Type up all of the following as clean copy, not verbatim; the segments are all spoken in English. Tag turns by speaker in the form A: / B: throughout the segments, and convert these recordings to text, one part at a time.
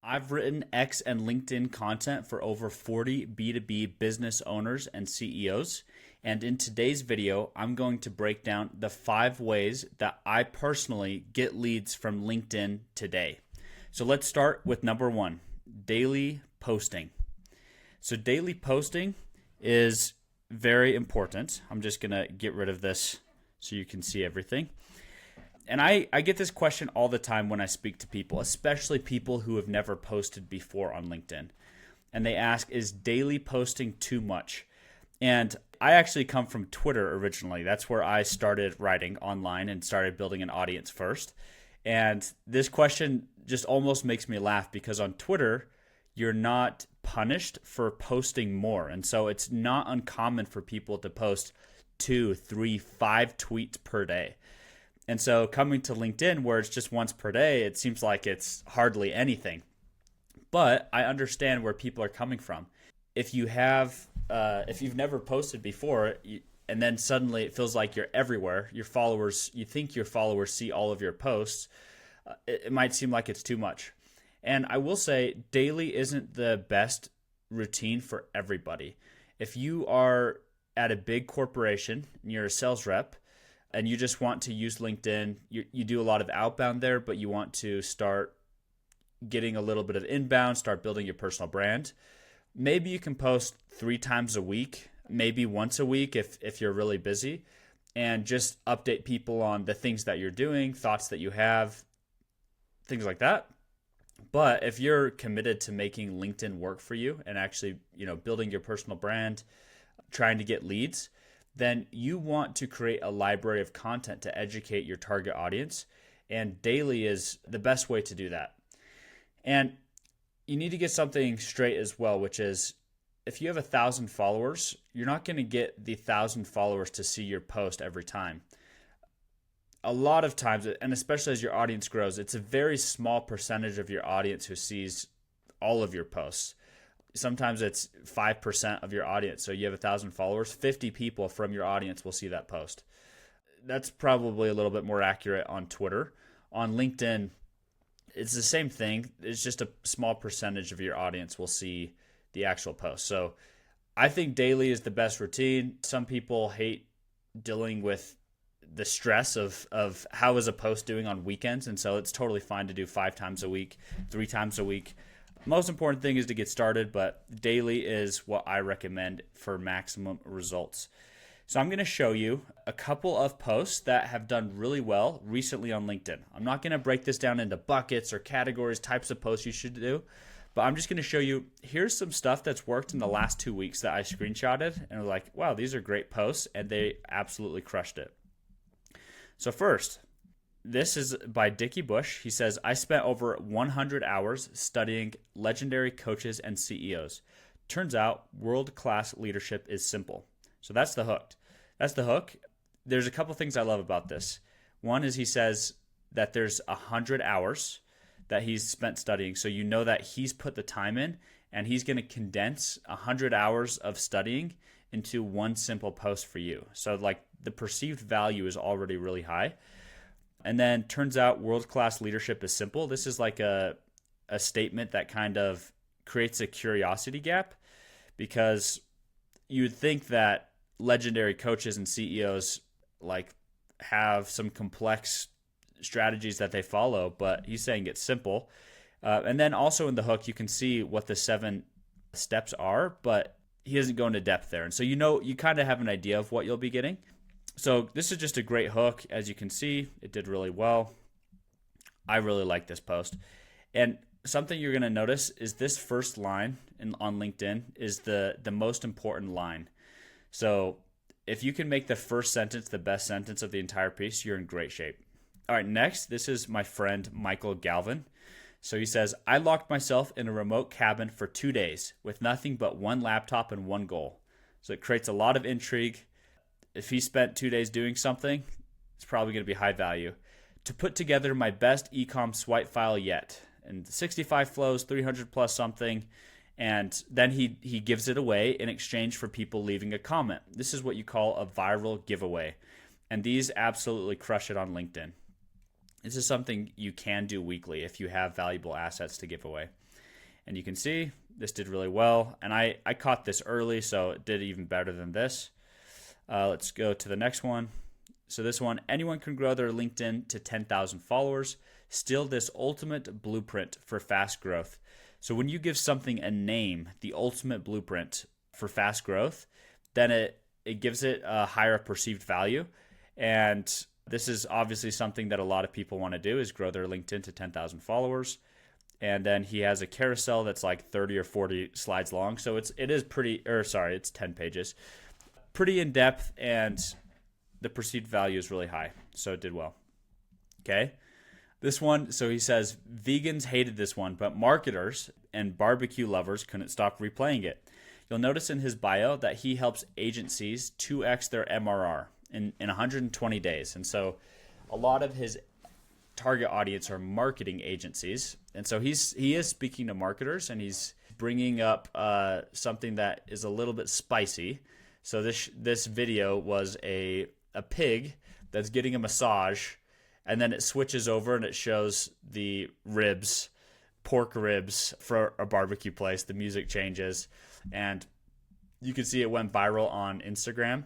A: I've written X and LinkedIn content for over 40 B2B business owners and CEOs. And in today's video, I'm going to break down the 5 ways that I personally get leads from LinkedIn today. So let's start with number 1, daily posting. So daily posting is very important. I'm just going to get rid of this so you can see everything. And I get this question all the time when I speak to people, especially people who have never posted before on LinkedIn. And they ask, is daily posting too much? And I actually come from Twitter originally. That's where I started writing online and started building an audience first. And this question just almost makes me laugh because on Twitter, you're not punished for posting more. And so it's not uncommon for people to post 2, 3, 5 tweets per day. And so coming to LinkedIn where it's just once per day, it seems like it's hardly anything. But I understand where people are coming from. If you've never posted before, and then suddenly it feels like you're everywhere, you think your followers see all of your posts, it might seem like it's too much. And I will say daily isn't the best routine for everybody. If you are at a big corporation and you're a sales rep, and you just want to use LinkedIn, you do a lot of outbound there, but you want to start getting a little bit of inbound, start building your personal brand. Maybe you can post 3 times a week, maybe once a week if you're really busy, and just update people on the things that you're doing, thoughts that you have, things like that. But if you're committed to making LinkedIn work for you and actually, building your personal brand, trying to get leads, then you want to create a library of content to educate your target audience. And daily is the best way to do that. And you need to get something straight as well, which is if you have 1,000 followers, you're not going to get the 1,000 followers to see your post every time. A lot of times, and especially as your audience grows, it's a very small percentage of your audience who sees all of your posts. Sometimes it's 5% of your audience. So you have 1,000 followers, 50 people from your audience will see that post. That's probably a little bit more accurate on Twitter. On LinkedIn, it's the same thing. It's just a small percentage of your audience will see the actual post. So I think daily is the best routine. Some people hate dealing with the stress of how is a post doing on weekends. And so it's totally fine to do 5 times a week, 3 times a week. Most important thing is to get started, but daily is what I recommend for maximum results. So I'm going to show you a couple of posts that have done really well recently on LinkedIn. I'm not going to break this down into buckets or categories, types of posts you should do, but I'm just going to show you, here's some stuff that's worked in the last 2 weeks that I screenshotted and was like, wow, these are great posts, and they absolutely crushed it. So first, this is by Dickie Bush. He says, I spent over 100 hours studying legendary coaches and CEOs. Turns out world-class leadership is simple. So that's the hook. There's a couple things I love about this. One is he says that there's 100 hours that he's spent studying. So you know that he's put the time in, and he's going to condense 100 hours of studying into one simple post for you. So like the perceived value is already really high. And then turns out world-class leadership is simple. This is like a statement that kind of creates a curiosity gap, because you would think that legendary coaches and CEOs like have some complex strategies that they follow, but he's saying it's simple. And then also in the hook, you can see what the 7 steps are, but he doesn't go into depth there. And so you kind of have an idea of what you'll be getting. So this is just a great hook. As you can see, it did really well. I really like this post. And something you're going to notice is this first line on LinkedIn is the most important line. So if you can make the first sentence the best sentence of the entire piece, you're in great shape. All right, next, this is my friend Michael Galvin. So he says, I locked myself in a remote cabin for 2 days with nothing but one laptop and one goal. So it creates a lot of intrigue. If he spent 2 days doing something, it's probably going to be high value. To put together my best ecom swipe file yet. And 65 flows, 300 plus something. And then he gives it away in exchange for people leaving a comment. This is what you call a viral giveaway. And these absolutely crush it on LinkedIn. This is something you can do weekly if you have valuable assets to give away. And you can see this did really well. And I caught this early, so it did even better than this. Let's go to the next one. So this one, anyone can grow their LinkedIn to 10,000 followers. Still this ultimate blueprint for fast growth. So when you give something a name, the ultimate blueprint for fast growth, then it gives it a higher perceived value. And this is obviously something that a lot of people want to do, is grow their LinkedIn to 10,000 followers. And then he has a carousel that's like 30 or 40 slides long. So it's 10 pages. Pretty in depth, and the perceived value is really high. So it did well. Okay. This one, so he says, vegans hated this one, but marketers and barbecue lovers couldn't stop replaying it. You'll notice in his bio that he helps agencies 2x their MRR in 120 days. And so a lot of his target audience are marketing agencies. And so he is speaking to marketers, and he's bringing up something that is a little bit spicy. So this video was a pig that's getting a massage, and then it switches over and it shows the ribs, pork ribs for a barbecue place. The music changes, and you can see it went viral on Instagram.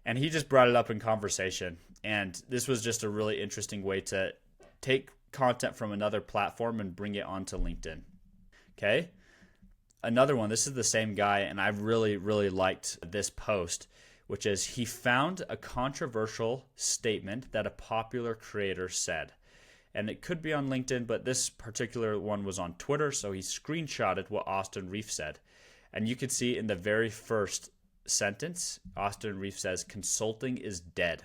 A: And he just brought it up in conversation. And this was just a really interesting way to take content from another platform and bring it onto LinkedIn. Okay. Another one, this is the same guy, and I really, really liked this post, which is he found a controversial statement that a popular creator said. And it could be on LinkedIn, but this particular one was on Twitter, so he screenshotted what Austin Reef said. And you could see in the very first sentence, Austin Reef says, consulting is dead.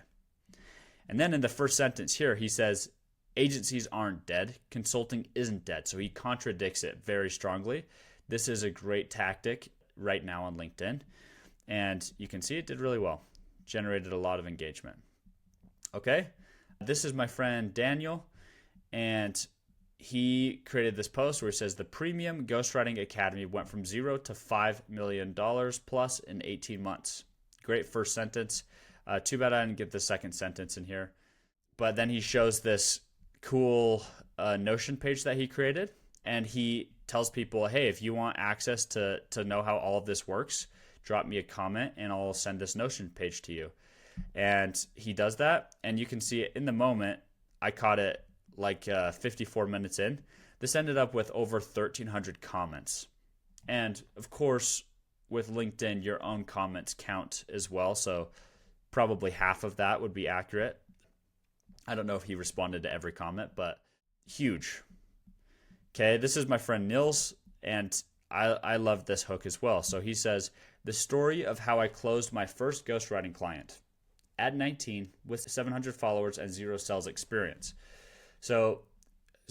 A: And then in the first sentence here, he says, agencies aren't dead, consulting isn't dead. So he contradicts it very strongly. This is a great tactic right now on LinkedIn. And you can see it did really well. Generated a lot of engagement. Okay. This is my friend Daniel. And he created this post where he says the Premium Ghostwriting Academy went from 0 to $5 million plus in 18 months. Great first sentence. Too bad I didn't get the second sentence in here. But then he shows this cool Notion page that he created. And he tells people, hey, if you want access to know how all of this works, drop me a comment and I'll send this Notion page to you. And he does that. And you can see it in the moment. I caught it like 54 minutes in. This ended up with over 1,300 comments. And of course, with LinkedIn, your own comments count as well. So probably half of that would be accurate. I don't know if he responded to every comment, but huge. Okay, this is my friend Nils, and I love this hook as well. So he says, the story of how I closed my first ghostwriting client at 19 with 700 followers and 0 sales experience. So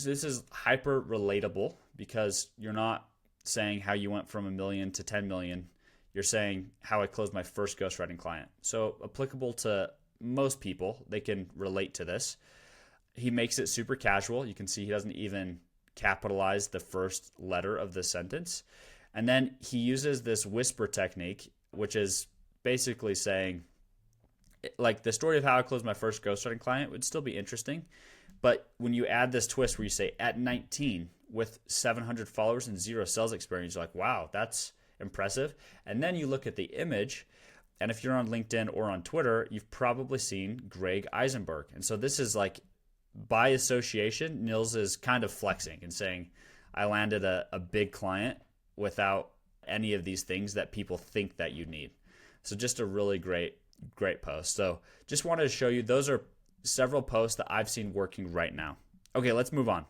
A: this is hyper relatable because you're not saying how you went from 1 million to 10 million. You're saying how I closed my first ghostwriting client. So applicable to most people, they can relate to this. He makes it super casual. You can see he doesn't even capitalize the first letter of the sentence. And then he uses this whisper technique, which is basically saying, like, the story of how I closed my first ghostwriting client would still be interesting. But when you add this twist where you say at 19 with 700 followers and 0 sales experience, you're like, wow, that's impressive. And then you look at the image, and if you're on LinkedIn or on Twitter, you've probably seen Greg Eisenberg. And so this is like, by association, Nils is kind of flexing and saying, I landed a big client without any of these things that people think that you need. So just a really great post. So just wanted to show you, those are several posts that I've seen working right now. Okay, let's move on.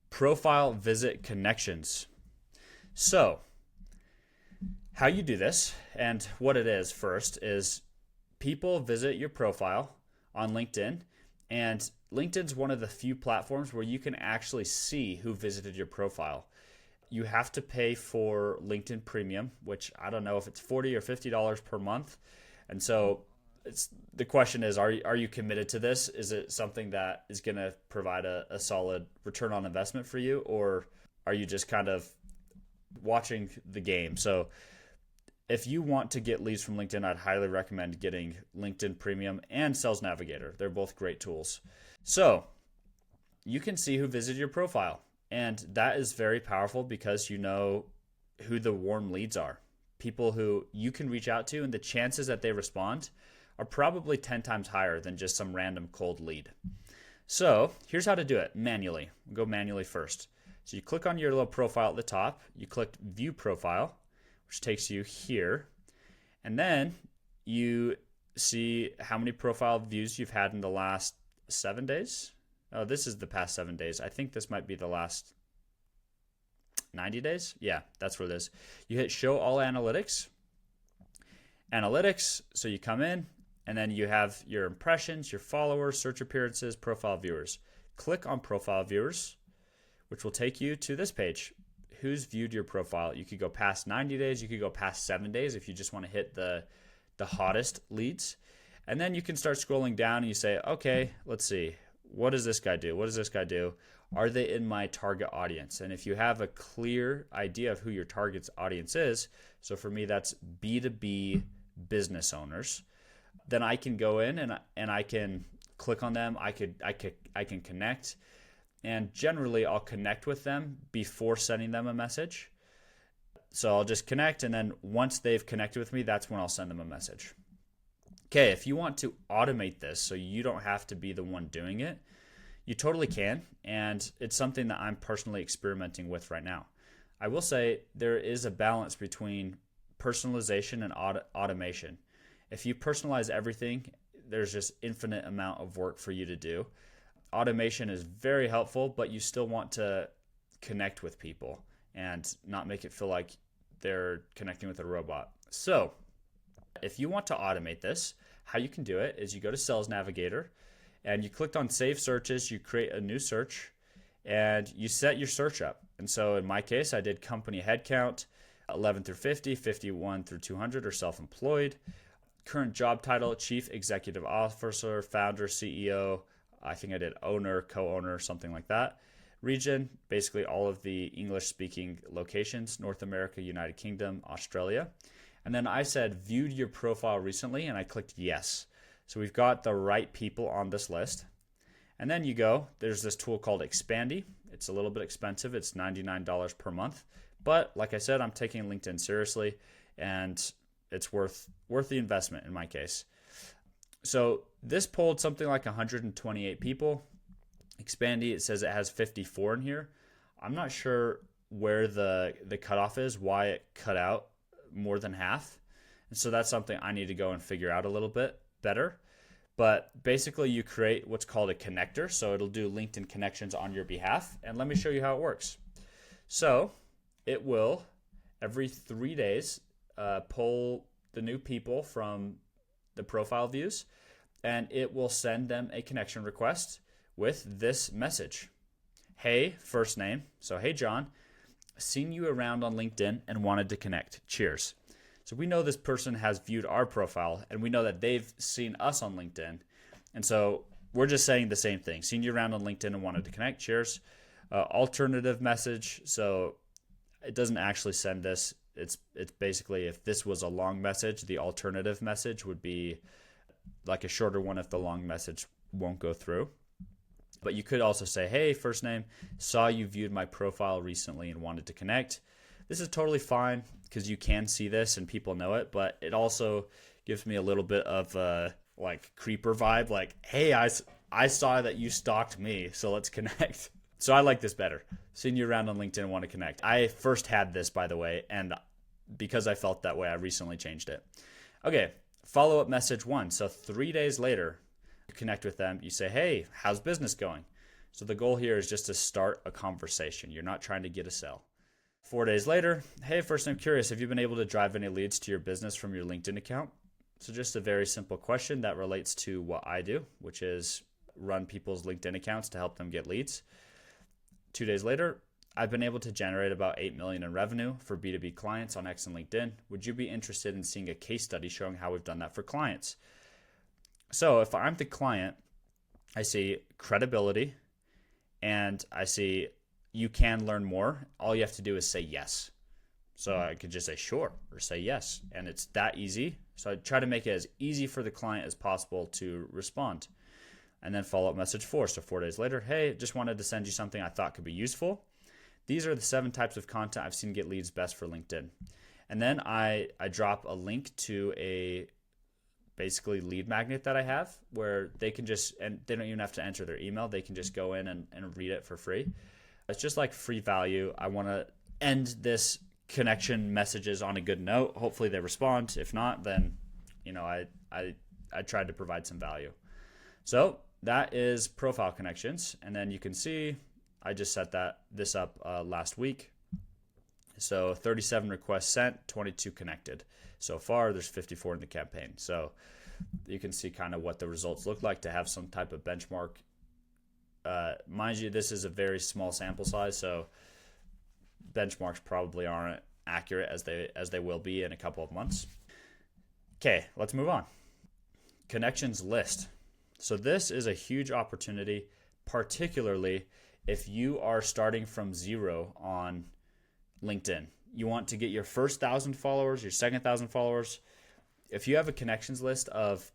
A: Profile visit connections. So how you do this and what it is first is people visit your profile on LinkedIn, and LinkedIn's one of the few platforms where you can actually see who visited your profile. You have to pay for LinkedIn Premium, which I don't know if it's $40 or $50 per month. And so the question is, are you committed to this? Is it something that is going to provide a solid return on investment for you, or are you just kind of watching the game? So if you want to get leads from LinkedIn, I'd highly recommend getting LinkedIn Premium and Sales Navigator. They're both great tools. So you can see who visited your profile. And that is very powerful because you know who the warm leads are. People who you can reach out to, and the chances that they respond are probably 10 times higher than just some random cold lead. So here's how to do it manually. We'll go manually first. So you click on your little profile at the top, you click view profile, which takes you here. And then you see how many profile views you've had in the last 7 days. Oh, this is the past 7 days. I think this might be the last 90 days. Yeah, that's where it is. You hit show all analytics. Analytics, so you come in and then you have your impressions, your followers, search appearances, profile viewers. Click on profile viewers, which will take you to this page. Who's viewed your profile? You could go past 90 days. You could go past 7 days if you just want to hit the hottest leads. And then you can start scrolling down and you say, okay, let's see. What does this guy do? What does this guy do? Are they in my target audience? And if you have a clear idea of who your target audience is, so for me, that's B2B business owners, then I can go in and I can click on them. I can connect, and generally I'll connect with them before sending them a message. So I'll just connect, and then once they've connected with me, that's when I'll send them a message. Okay, if you want to automate this so you don't have to be the one doing it, you totally can, and it's something that I'm personally experimenting with right now. I will say there is a balance between personalization and automation. If you personalize everything, there's just infinite amount of work for you to do. Automation is very helpful, but you still want to connect with people and not make it feel like they're connecting with a robot. So if you want to automate this, how you can do it is you go to Sales Navigator and you click on Save Searches, you create a new search, and you set your search up. And so in my case, I did company headcount, 11 through 50, 51 through 200 or self-employed. Current job title, Chief Executive Officer, Founder, CEO. I think I did owner, co-owner, something like that. Region, basically all of the English-speaking locations, North America, United Kingdom, Australia. And then I said, viewed your profile recently, and I clicked yes. So we've got the right people on this list. And then you go, there's this tool called Expandy. It's a little bit expensive. It's $99 per month. But like I said, I'm taking LinkedIn seriously, and it's worth the investment in my case. So this pulled something like 128 people. Expandy, it says it has 54 in here. I'm not sure where the cutoff is, why it cut out more than half. And so that's something I need to go and figure out a little bit better. But basically you create what's called a connector. So it'll do LinkedIn connections on your behalf. And let me show you how it works. So it will, every 3 days, pull the new people from the profile views, and it will send them a connection request with this message. Hey, first name. So, hey, John, seen you around on LinkedIn and wanted to connect. Cheers. So we know this person has viewed our profile, and we know that they've seen us on LinkedIn. And so we're just saying the same thing. Seen you around on LinkedIn and wanted to connect. Cheers. Alternative message. So it doesn't actually send this. It's basically, if this was a long message, the alternative message would be like a shorter one if the long message won't go through. But you could also say, hey, first name, saw you viewed my profile recently and wanted to connect. This is totally fine because you can see this and people know it, but it also gives me a little bit of a like creeper vibe, like, hey, I saw that you stalked me, so let's connect. So I like this better. Seeing you around on LinkedIn and want to connect. I first had this, by the way, and because I felt that way, I recently changed it. Okay, follow-up message 1. So 3 days later, you connect with them. You say, hey, how's business going? So the goal here is just to start a conversation. You're not trying to get a sell. 4 days later, hey, first I'm curious, have you been able to drive any leads to your business from your LinkedIn account? So just a very simple question that relates to what I do, which is run people's LinkedIn accounts to help them get leads. 2 days later, I've been able to generate about $8 million in revenue for B2B clients on X and LinkedIn. Would you be interested in seeing a case study showing how we've done that for clients? So if I'm the client, I see credibility and I see you can learn more. All you have to do is say yes. So I could just say sure or say yes, and it's that easy. So I try to make it as easy for the client as possible to respond. And then follow-up message 4. So 4 days later, hey, just wanted to send you something I thought could be useful. these are the 7 types of content I've seen get leads best for LinkedIn. And then I drop a link to a basically lead magnet that I have where they can just, and they don't even have to enter their email. They can just go in and read it for free. It's just like free value. I want to end this connection messages on a good note. Hopefully they respond. If not, then, I tried to provide some value. So that is profile connections. And then you can see, I just set this up last week. So 37 requests sent, 22 connected. So far, there's 54 in the campaign. So you can see kind of what the results look like to have some type of benchmark. Mind you, this is a very small sample size, so benchmarks probably aren't accurate as they will be in a couple of months. Okay, let's move on. Connections list. So this is a huge opportunity, particularly if you are starting from zero on LinkedIn. You want to get your first 1,000 followers, your second 1,000 followers. If you have a connections list of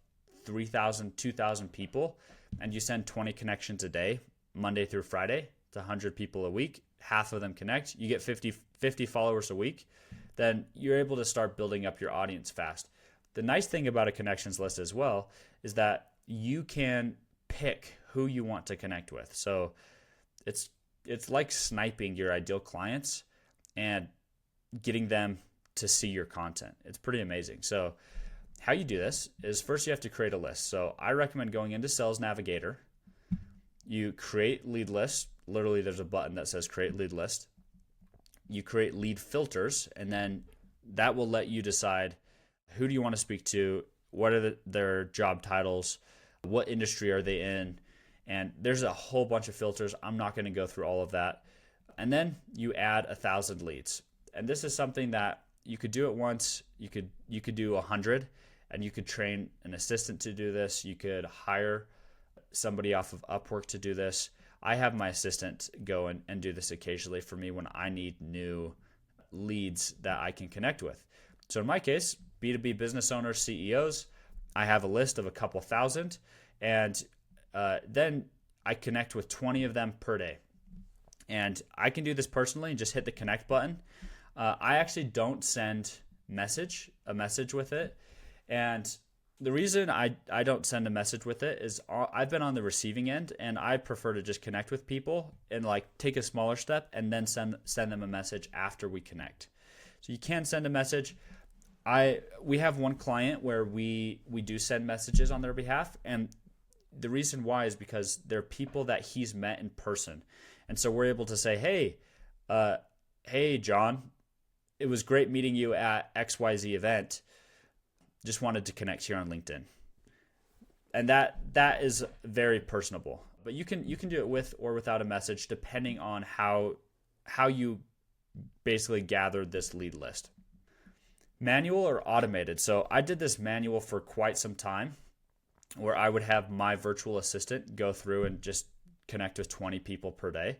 A: 3,000, 2,000 people, and you send 20 connections a day, Monday through Friday, to 100 people a week, half of them connect, you get 50 followers a week, then you're able to start building up your audience fast. The nice thing about a connections list as well is that you can pick who you want to connect with. So it's like sniping your ideal clients and getting them to see your content. It's pretty amazing. So how you do this is first you have to create a list. So I recommend going into Sales Navigator. You create lead lists. Literally there's a button that says create lead list. You create lead filters, and then that will let you decide who do you want to speak to, what are their job titles, what industry are they in, and there's a whole bunch of filters. I'm not going to go through all of that. And then you add 1,000 leads. And this is something that you could do it once. You could do 100, and you could train an assistant to do this. You could hire somebody off of Upwork to do this. I have my assistant go and do this occasionally for me when I need new leads that I can connect with. So in my case, B2B business owners, CEOs, I have a list of a couple thousand, and then I connect with 20 of them per day. And I can do this personally and just hit the connect button. I actually don't send a message with it. And the reason I don't send a message with it is I've been on the receiving end, and I prefer to just connect with people and like take a smaller step and then send them a message after we connect. So you can send a message. We have one client where we do send messages on their behalf, and the reason why is because they're people that he's met in person. And so we're able to say, hey, John, it was great meeting you at XYZ event. Just wanted to connect here on LinkedIn. And that is very personable. But you can do it with or without a message, depending on how you basically gathered this lead list. Manual or automated. So I did this manual for quite some time, where I would have my virtual assistant go through and just connect with 20 people per day.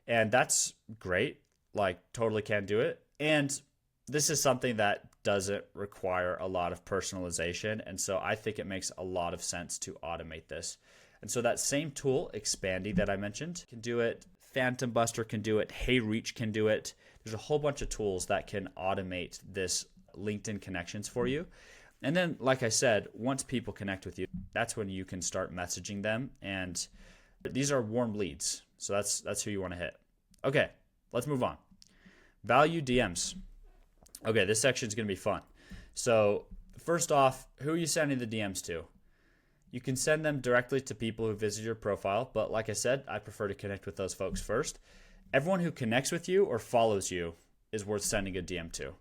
A: And that's great. Like, totally can do it. And this is something that doesn't require a lot of personalization. And so I think it makes a lot of sense to automate this. And so that same tool, Expandy, that I mentioned, can do it. Phantom Buster can do it. HeyReach can do it. There's a whole bunch of tools that can automate this LinkedIn connections for you. And then, like I said, once people connect with you, that's when you can start messaging them. And these are warm leads. So that's who you want to hit. Okay, let's move on. Value DMs. Okay, this section is going to be fun. So first off, who are you sending the DMs to? You can send them directly to people who visit your profile, but like I said, I prefer to connect with those folks first. Everyone who connects with you or follows you is worth sending a DM to.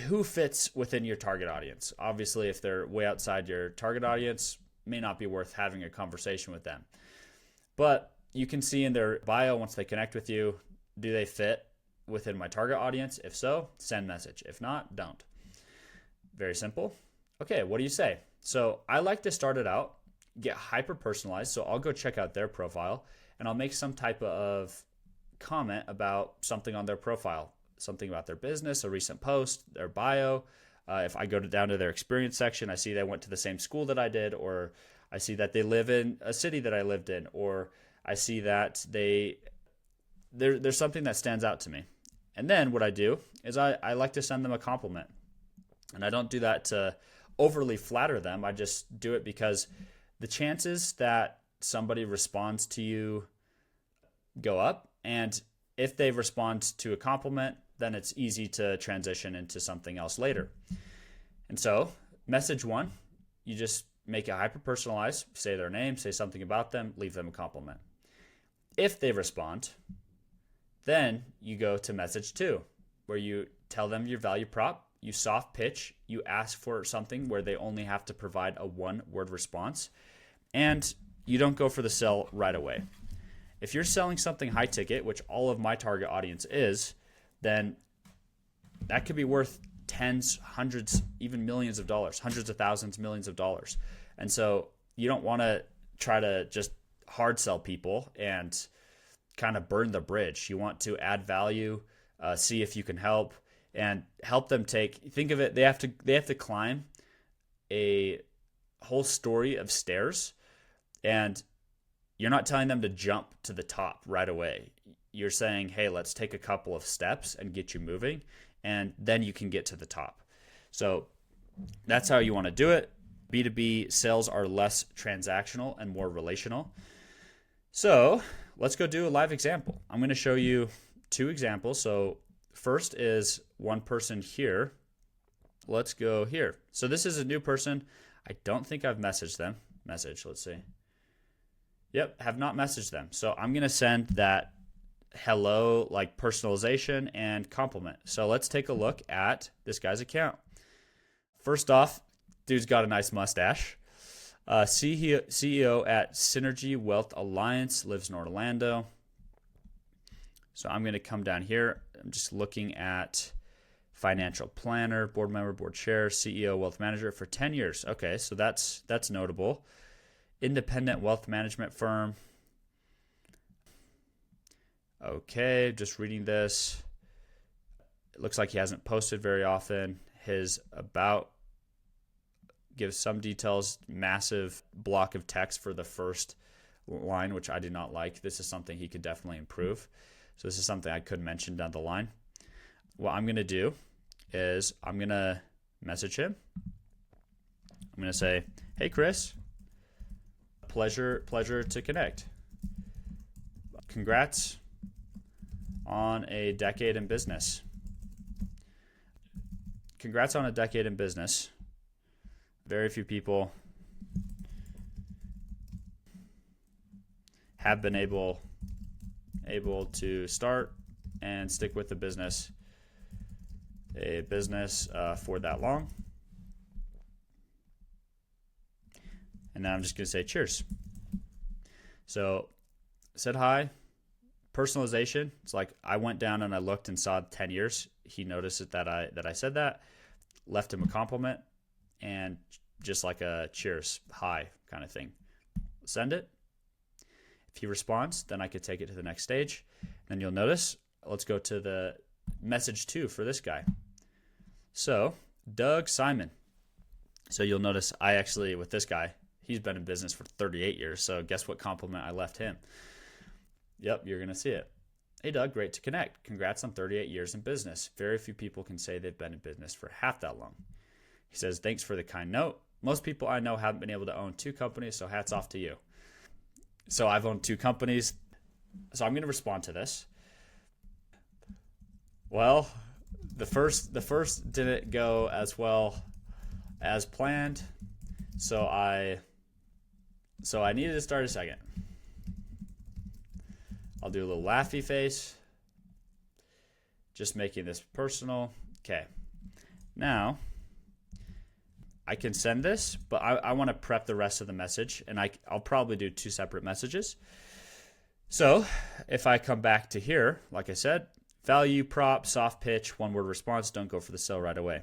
A: Who fits within your target audience? Obviously, if they're way outside your target audience, may not be worth having a conversation with them. But you can see in their bio once they connect with you, do they fit within my target audience? If so, send message. If not, don't. Very simple. Okay, what do you say? So I like to start it out, get hyper personalized. So I'll go check out their profile and I'll make some type of comment about something on their profile, something about their business, a recent post, their bio. If I go down to their experience section, I see they went to the same school that I did, or I see that they live in a city that I lived in, or I see that they there's something that stands out to me. And then what I do is I like to send them a compliment. And I don't do that to overly flatter them. I just do it because the chances that somebody responds to you go up. And if they respond to a compliment, then it's easy to transition into something else later. And so message one, you just make it hyper personalized, say their name, say something about them, leave them a compliment. If they respond, then you go to message two, where you tell them your value prop, you soft pitch, you ask for something where they only have to provide a 1-word response, and you don't go for the sell right away. If you're selling something high ticket, which all of my target audience is, then that could be worth tens, hundreds, even millions of dollars, hundreds of thousands, millions of dollars. And so you don't want to try to just hard sell people and kind of burn the bridge. You want to add value, see if you can help, and help them think of it, they have to climb a whole story of stairs, and you're not telling them to jump to the top right away. You're saying, hey, let's take a couple of steps and get you moving, and then you can get to the top. So that's how you want to do it. B2B sales are less transactional and more relational. So let's go do a live example. I'm going to show you 2 examples. So first is one person here. Let's go here. So this is a new person. I don't think I've messaged them. Let's see. Yep, have not messaged them. So I'm going to send that hello, like personalization and compliment. So let's take a look at this guy's account. First off, dude's got a nice mustache. CEO at Synergy Wealth Alliance, lives in Orlando. So I'm going to come down here. I'm just looking at financial planner, board member, board chair, CEO, wealth manager for 10 years. Okay, so that's notable. Independent wealth management firm. Okay, just reading this. It looks like he hasn't posted very often. His about gives some details, massive block of text for the first line, which I do not like. This is something he could definitely improve. So this is something I could mention down the line. What I'm going to do is I'm going to message him. I'm going to say, hey, Chris, pleasure to connect. Congrats on a decade in business. Congrats on a decade in business. Very few people have been able to start and stick with a business for that long. And then I'm just going to say cheers. So said hi. Personalization. It's like I went down and I looked and saw 10 years. He noticed that I said that. Left him a compliment and just like a cheers, hi kind of thing. Send it. If he responds, then I could take it to the next stage. Then you'll notice, let's go to the message 2 for this guy. So Doug Simon. So you'll notice I actually, with this guy, he's been in business for 38 years. So guess what compliment I left him? Yep, you're going to see it. Hey, Doug, great to connect. Congrats on 38 years in business. Very few people can say they've been in business for half that long. He says, thanks for the kind note. Most people I know haven't been able to own 2 companies, so hats off to you. So I've owned 2 companies. So I'm going to respond to this. Well, the first didn't go as well as planned. So I needed to start a second. I'll do a little laughy face. Just making this personal. Okay. Now, I can send this, but I want to prep the rest of the message, and I'll probably do 2 separate messages. So if I come back to here, like I said, value prop, soft pitch, 1-word response, don't go for the sell right away.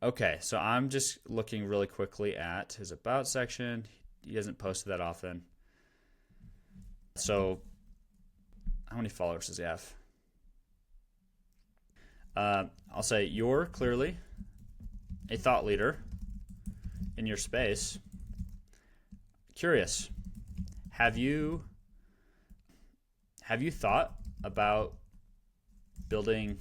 A: Okay, so I'm just looking really quickly at his about section. He hasn't posted that often. So how many followers does he have? I'll say you're clearly a thought leader in your space. Curious, have you have you thought about building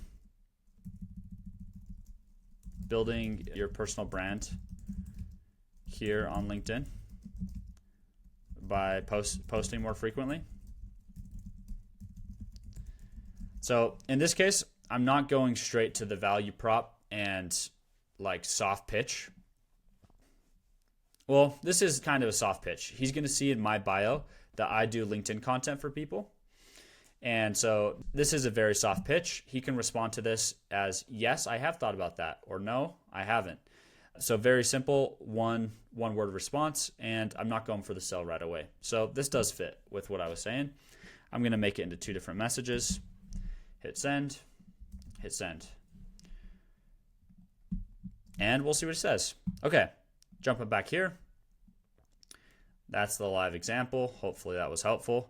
A: your personal brand here on LinkedIn by posting more frequently? So in this case, I'm not going straight to the value prop and like soft pitch. Well, this is kind of a soft pitch. He's going to see in my bio that I do LinkedIn content for people. And so this is a very soft pitch. He can respond to this as, yes, I have thought about that, or no, I haven't. So very simple, one word response, and I'm not going for the sell right away. So this does fit with what I was saying. I'm going to make it into 2 different messages. Hit send, hit send. And we'll see what it says. Okay, jumping back here. That's the live example. Hopefully that was helpful.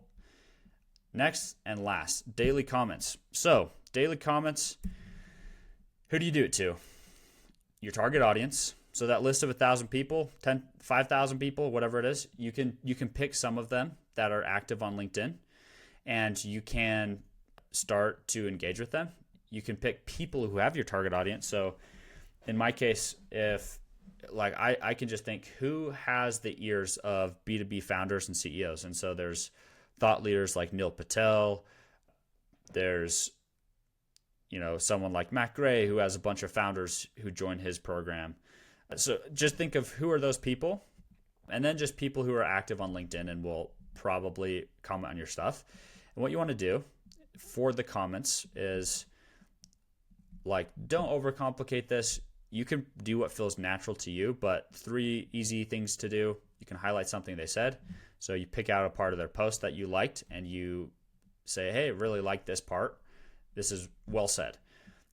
A: Next and last, daily comments. So daily comments, who do you do it to? Your target audience. So that list of 1,000 people, 5,000 people, whatever it is, you can pick some of them that are active on LinkedIn, and you can start to engage with them. You can pick people who have your target audience. So in my case, if like I can just think who has the ears of B2B founders and CEOs. And so there's thought leaders like Neil Patel. There's, someone like Matt Gray who has a bunch of founders who join his program. So just think of who are those people, and then just people who are active on LinkedIn and will probably comment on your stuff. And what you want to do for the comments is like, don't overcomplicate this. You can do what feels natural to you, but 3 easy things to do. You can highlight something they said. So you pick out a part of their post that you liked and you say, hey, really like this part. This is well said.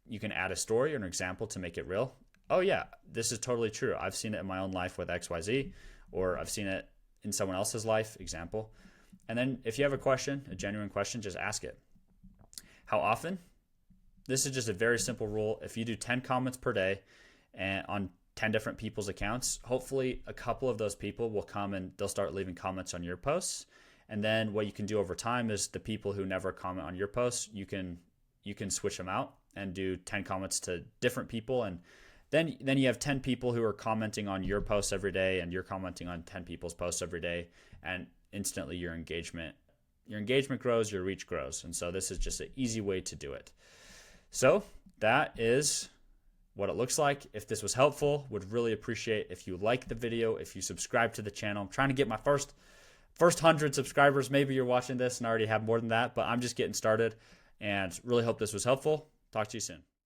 A: You can add a story or an example to make it real. Oh yeah, this is totally true. I've seen it in my own life with XYZ, or I've seen it in someone else's life, example. And then if you have a question, a genuine question, just ask it. How often? This is just a very simple rule. If you do 10 comments per day and on 10 different people's accounts, hopefully a couple of those people will come and they'll start leaving comments on your posts. And then what you can do over time is the people who never comment on your posts, you can switch them out and do 10 comments to different people. And then you have 10 people who are commenting on your posts every day, and you're commenting on 10 people's posts every day, and instantly your engagement grows, your reach grows. And so this is just an easy way to do it. So that is what it looks like. If this was helpful, would really appreciate if you like the video, if you subscribe to the channel. I'm trying to get my first 100 subscribers. Maybe you're watching this and I already have more than that, but I'm just getting started, and really hope this was helpful. Talk to you soon.